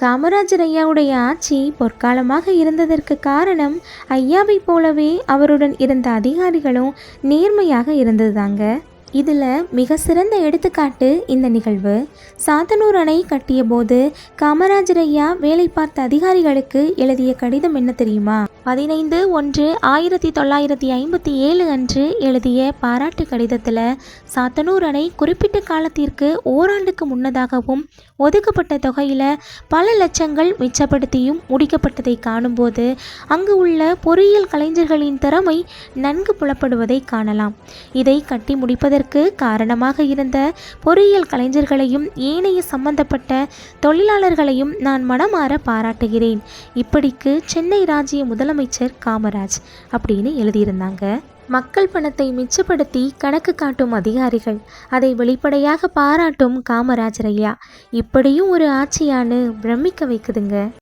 காமராஜர் ஐயாவுடைய ஆட்சி பொற்காலமாக இருந்ததற்கு காரணம் ஐயாவை போலவே அவருடன் இருந்த அதிகாரிகளும் நேர்மையாக இருந்ததுதாங்க. இதில் மிக சிறந்த எடுத்துக்காட்டு இந்த நிகழ்வு. சாத்தனூர் அணை கட்டிய போது காமராஜர் ஐயா வேலை பார்த்த அதிகாரிகளுக்கு எழுதிய கடிதம் என்ன தெரியுமா? 15/1/1957 அன்று எழுதிய பாராட்டு கடிதத்தில் சாத்தனூர் அணை குறிப்பிட்ட காலத்திற்கு ஓராண்டுக்கு முன்னதாகவும் ஒதுக்கப்பட்ட தொகையில் பல லட்சங்கள் மிச்சப்படுத்தியும் முடிக்கப்பட்டதை காணும்போது அங்கு உள்ள பொறியியல் கலைஞர்களின் திறமை நன்கு புலப்படுவதை காணலாம். இதை கட்டி முடிப்பதற்கு காரணமாக இருந்த பொறியியல் கலைஞர்களையும் ஏனைய சம்பந்தப்பட்ட தொழிலாளர்களையும் நான் மனமாற பாராட்டுகிறேன். இப்படிக்கு சென்னை ராஜ்ய முதலமைச்சர் காமராஜ் அப்படின்னு எழுதியிருந்தாங்க. மக்கள் பணத்தை மிச்சப்படுத்தி கணக்கு காட்டும் அதிகாரிகள், அதை வெளிப்படையாக பாராட்டும் காமராஜர் ஐயா, இப்படியும் ஒரு ஆட்சியான்னு பிரமிக்க வைக்குதுங்க.